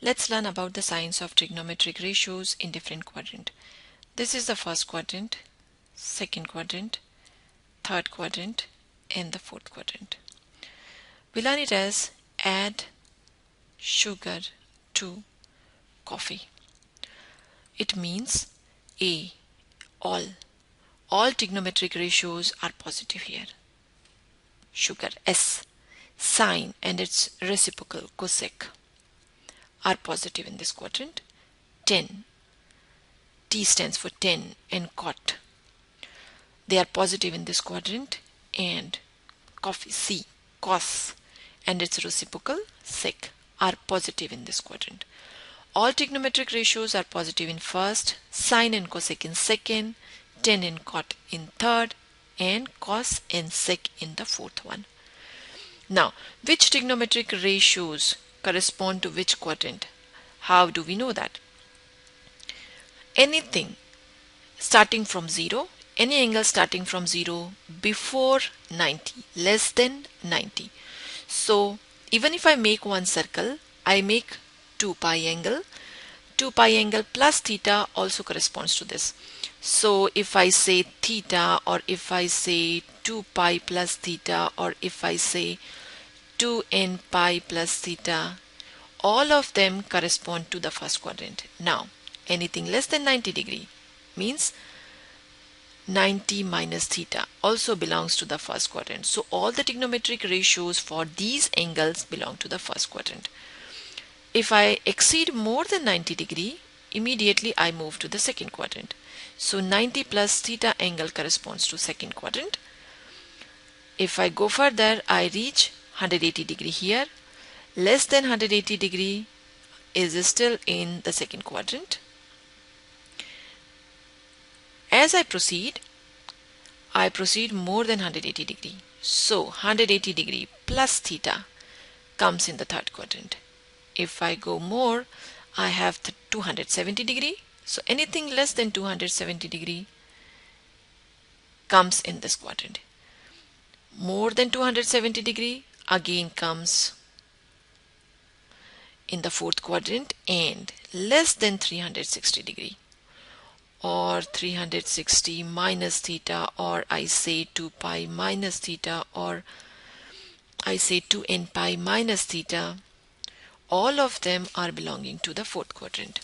Let's learn about the signs of trigonometric ratios in different quadrant. This is the first quadrant, second quadrant, third quadrant, and the fourth quadrant. We learn it as add sugar to coffee. It means A, all trigonometric ratios are positive here. Sugar, S, sine and its reciprocal cosec are positive in this quadrant. 10, T stands for 10 and cot. They are positive in this quadrant. And coffee, C, cos and its reciprocal sec are positive in this quadrant. All trigonometric ratios are positive in first, sine and cosec in second, 10 and cot in third, and cos and sec in the fourth one. Now, which trigonometric ratios correspond to which quadrant? How do we know that? Anything starting from 0, any angle starting from 0 before 90, less than 90. So even if I make one circle, I make 2 pi angle. 2 pi angle plus theta also corresponds to this. So if I say theta, or if I say 2 pi plus theta, or if I say 2n pi plus theta, all of them correspond to the first quadrant. Now, anything less than 90 degree means 90 minus theta also belongs to the first quadrant. So all the trigonometric ratios for these angles belong to the first quadrant. If I exceed more than 90 degree, immediately I move to the second quadrant. So 90 plus theta angle corresponds to second quadrant. If I go further, I reach 180 degree here. Less than 180 degree is still in the second quadrant. As I proceed more than 180 degree. So 180 degree plus theta comes in the third quadrant. If I go more, I have 270 degree. So anything less than 270 degree comes in this quadrant. More than 270 degree again comes in the fourth quadrant, and less than 360 degree, or 360 minus theta, or I say 2 pi minus theta, or I say 2n pi minus theta, all of them are belonging to the fourth quadrant.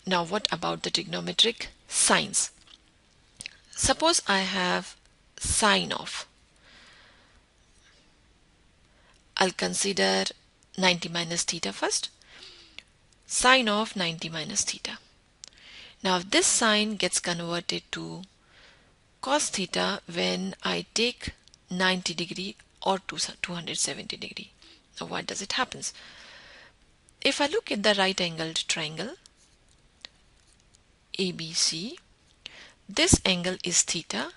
Now what about the trigonometric signs? Suppose I have sine of, I'll consider 90 minus theta first. Sine of 90 minus theta. Now this sign gets converted to cos theta when I take 90 degree or 270 degree. Now what does it happens? If I look at the right angled triangle ABC, this angle is theta,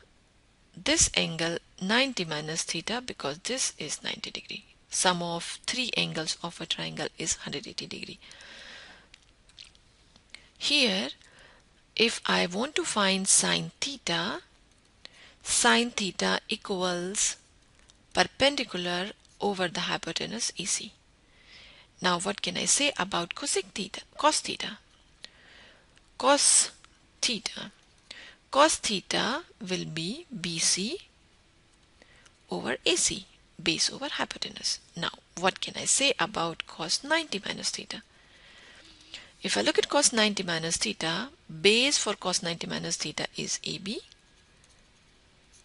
this angle 90 minus theta, because this is 90 degree. Sum of three angles of a triangle is 180 degree. Here, if I want to find sine theta equals perpendicular over the hypotenuse AC. Now what can I say about cosec theta? Cos theta. Cos theta will be BC over AC, base over hypotenuse. Now what can I say about cos 90 minus theta? If I look at cos 90 minus theta, base for cos 90 minus theta is AB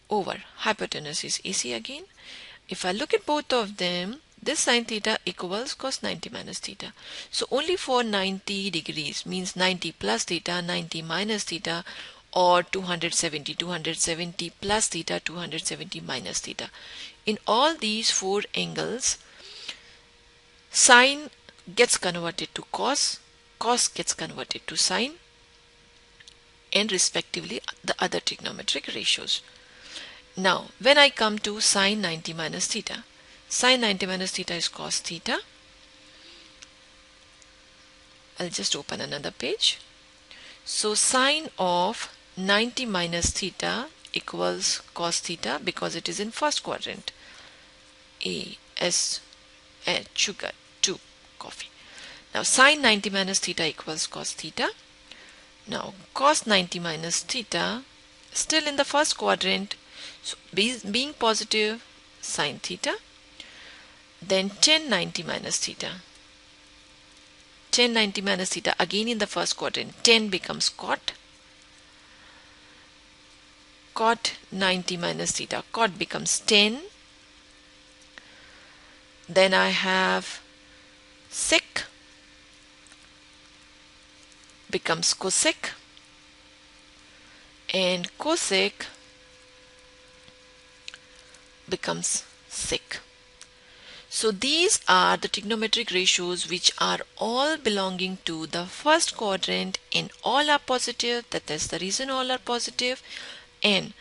over hypotenuse is AC again. If I look at both of them, this sine theta equals cos 90 minus theta. So only for 90 degrees means 90 plus theta, 90 minus theta, or 270 plus theta, 270 minus theta. In all these four angles, sine gets converted to cos gets converted to sine, and respectively the other trigonometric ratios. Now when I come to sine 90 minus theta, sine 90 minus theta is cos theta. I'll just open another page. So sine of 90 minus theta equals cos theta, because it is in first quadrant. A, S, H, sugar, 2, coffee. Now sine 90 minus theta equals cos theta. Now cos 90 minus theta, still in the first quadrant, so being positive, sine theta. Then tan 90 minus theta. Tan 90 minus theta, again in the first quadrant, tan becomes cot. Cot 90 minus theta, cot becomes tan. Then I have sec becomes cosec, and cosec becomes sec. So these are the trigonometric ratios which are all belonging to the first quadrant, and all are positive. That is the reason all are positive. And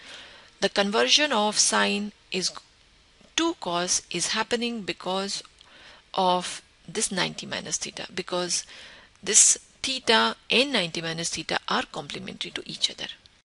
the conversion of sine to cos is happening because of this 90 minus theta, because this theta and 90 minus theta are complementary to each other.